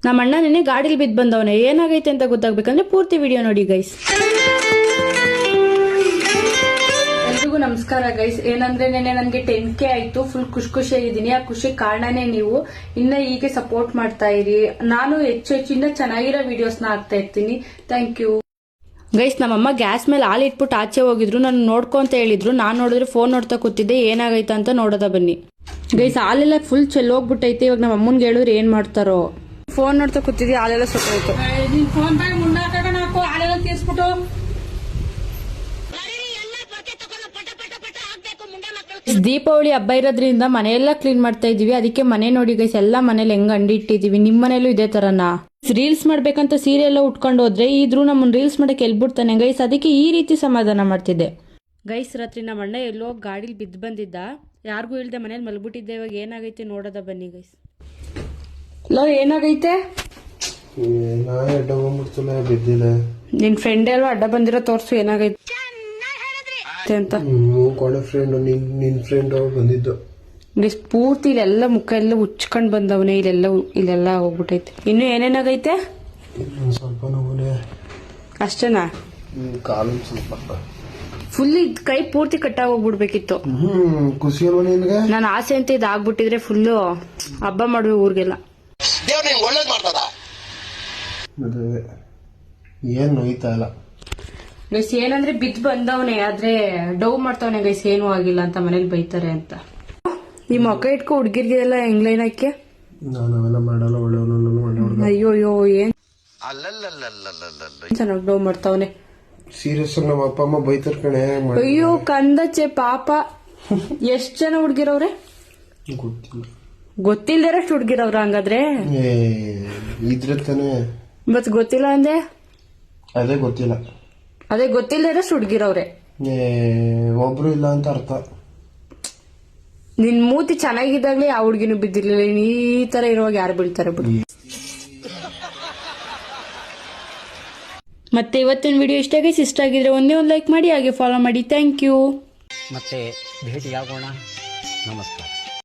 ನಮ್ಮ ಅಣ್ಣ ನೆನೆ ಗಾಡಿಲಿ ಬಿದ್ದು ಬಂದವನೆ. ಏನಾಗೈತೆ ಅಂತ ಗೊತ್ತಾಗ್ಬೇಕಂದ್ರೆ ಪೂರ್ತಿ ವಿಡಿಯೋ ನೋಡಿ ಗೈಸ್. ಎಲ್ರಿಗೂ ನಮಸ್ಕಾರ ಗೈಸ್. ಏನಂದ್ರೆ ನೆನೆ ನನಗೆ 10K ಆಯ್ತು. ಫುಲ್ ಖುಷಿಯಾಗಿದ್ದೀನಿ. ಆ ಖುಷಿ ಕಾರಣನೇ ನೀವು. ಇನ್ನ ಹೀಗೆ ಸಪೋರ್ಟ್ ಮಾಡ್ತಾ ಇರಿ. ನಾನು ಹೆಚ್ಚು ಇನ್ನ ಚೆನ್ನಾಗಿರೋ ವಿಡಿಯೋಸ್ ನ ಹಾಕ್ತಾ ಇರ್ತೀನಿ. Thank you guys. ನಮ್ಮಮ್ಮ ಗ್ಯಾಸ್ ಮೇಲೆ ಹಾಲು ಇಟ್ಬಿಟ್ಟು ಆಚೆ ಹೋಗಿದ್ರು. ನಾನು ನೋಡ್ಕೊ ಅಂತ ಹೇಳಿದ್ರು. ನಾನು ನೋಡಿದ್ರೆ ಫೋನ್ ನೋಡ್ತಾ ಕೂತಿದ್ದೆ. ಏನಾಗೈತ ಅಂತ ನೋಡೋದ ಬನ್ನಿ ಗೈಸ್. ಹಾಲೆಲ್ಲ ಫುಲ್ ಚೆಲ್ಲೋಗ್ಬಿಟ್ಟೈತೆ. ಇವಾಗ ನಮ್ಮ ಅಮ್ಮನ್ಗೆ ಹೇಳಿದ್ರೆ ಏನ್ ಮಾಡ್ತಾರೋ. ಫೋನ್ ನೋಡ್ತಾ ಕೂತಿದ್ದೆ, ಹಾಲೆಲ್ಲ ಸುಟ್ಟೋಯ್ತು. ದೀಪಾವಳಿ ಹಬ್ಬ ಇರೋದ್ರಿಂದ ಮನೆಯೆಲ್ಲ ಕ್ಲೀನ್ ಮಾಡ್ತಾ ಇದೀವಿ. ಅದಕ್ಕೆ ಮನೆ ನೋಡಿ ಗೈಸ್, ಎಲ್ಲಾ ಮನೇಲಿ ಹೆಂಗ್ ಅಂಡಿ ಇಟ್ಟಿದೀವಿ. ನಿಮ್ ಮನೇಲೂ ಇದೇ ತರನಾ? ರೀಲ್ಸ್ ಮಾಡ್ಬೇಕಂತ ಸೀರೆ ಎಲ್ಲ ಉಟ್ಕೊಂಡು ಹೋದ್ರೆ ಇದ್ರು ನಮ್ಮನ್ನ ರೀಲ್ಸ್ ಮಾಡಕ್ಕೆ ಎಲ್ಬಿಡ್ತಾನೆ ಗೈಸ್. ಅದಕ್ಕೆ ಈ ರೀತಿ ಸಮಾಧಾನ ಮಾಡ್ತಿದ್ದೆ ಗೈಸ್. ರಾತ್ರಿ ನಮ್ಮ ಅಣ್ಣ ಎಲ್ಲೋ ಗಾಡಿಲಿ ಬಿದ್ದು ಬಂದಿದ್ದ. ಯಾರಿಗೂ ಇಲ್ದೆ ಮನೇಲಿ ಮಲ್ಬಿಟ್ಟಿದ್ದೆ. ಇವಾಗ ಏನಾಗೈತೆ ನೋಡೋದ ಬನ್ನಿ ಗೈಸ್. ಏನಾಗೈತೆ? ನಿನ್ ಫ್ರೆಂಡ್ ಎಲ್ಲ ಅಡ್ಡ ಬಂದಿರೋ ತೋರ್ಸು. ಏನಾಗೈತೆ ಅಂತ ನಿನ್ ಫ್ರೆಂಡ್ ಬಂದಿದ್ದು ಪೂರ್ತಿ ಇಲ್ಲೆಲ್ಲ ಮುಖ ಎಲ್ಲ ಉಚ್ಕೊಂಡ್ ಬಂದವನೇ. ಇಲ್ಲೆಲ್ಲ ಹೋಗ್ಬಿಟ್ಟೈತೆ. ಇನ್ನು ಏನೇನಾಗೈತೆ? ಸ್ವಲ್ಪ ನೋವು ಅಷ್ಟೇನಾ? ಕಾಲು ಸ್ವಲ್ಪ ಫುಲ್ ಕೈ ಪೂರ್ತಿ ಕಟ್ಟಾಗ ಹೋಗ್ಬಿಡ್ಬೇಕಿತ್ತು. ಖುಷಿ ಅಲ್ವಾ ನಿನ್ಗೆ? ನಾನು ಆಸೆ ಅಂತ ಇದಾಗ್ಬಿಟ್ಟಿದ್ರೆ ಫುಲ್ಲು ಹಬ್ಬ ಮಾಡುವ ಊರ್ಗೆಲ್ಲ. ಏನ್ ನೋಯ್ತಾ ಇಲ್ಲ ಗೈಸ್. ಏನಂದ್ರೆ ಬಿದ್ದು ಬಂದವನೇ, ಆದ್ರೆ ಡವ್ ಮಾಡ್ತಾವನೆ ಗೈಸ್. ಏನೂ ಆಗಿಲ್ಲ ಅಂತ ಮನೇಲಿ ಬೈತಾರೆ ಅಂತ. ಈ ಮೊಕ್ಕ ಇಟ್ಕೊ ಹುಡ್ಗಿರ್ಗೆಲ್ಲ ಹೆಂಗ್ಲೈನ್ ಹಾಕಿ. ನಾನು ಅವೆಲ್ಲ ಮಾಡಲ್ಲ. ಒಳ್ಳೆಯವನು. ಅಯ್ಯೋ ಏನ್ ಚೆನ್ನಾಗಿ ಡವ್ ಮಾಡ್ತಾವನೆ. ಸೀರಿಯಸ್ ನಮ್ಮ ಅಪ್ಪ ಅಮ್ಮ ಬೈತಾರ ಕಣೆ. ಅಯ್ಯೋ ಕಂದಚ್ಚೆ ಪಾಪ. ಎಷ್ಟ್ ಜನ ಹುಡ್ಗಿರವ್ರೆ? ಗೊತ್ತಿಲ್ದಿರಷ್ಟು ಹುಡ್ಗಿರವ್ರ ಹಂಗಾದ್ರೆ? ಇದ್ರೆ ತಾನೆ. ಮತ್ ಗೊತ್ತಿಲ್ಲ ಅಂದೆ? ಅದೇ ಗೊತ್ತಿಲ್ಲ. ಅದೇ ಗೊತ್ತಿಲ್ದಿರಷ್ಟು ಹುಡ್ಗಿರವ್ರೆ. ಒಬ್ರು ಇಲ್ಲ ಅಂತ ಅರ್ಥ. ನಿನ್ ಮೂತಿ ಚೆನ್ನಾಗಿದ್ದಾಗ್ಲೇ ಆ ಹುಡ್ಗಿನೂ ಬಿದ್ದಿರ್ಲಿಲ್ಲ. ಈ ತರ ಇರುವಾಗ ಯಾರು ಬೀಳ್ತಾರೆ ಬಿಡು. ಮತ್ತೆ ಇವತ್ತಿನ ವಿಡಿಯೋ ಇಷ್ಟ ಆಗಿದ್ರೆ ಒಂದೇ ಒಂದು ಲೈಕ್ ಮಾಡಿ, ಹಾಗೆ ಫಾಲೋ ಮಾಡಿ. Thank you. ಮತ್ತೆ ಭೇಟಿಯಾಗೋಣ. ನಮಸ್ಕಾರ.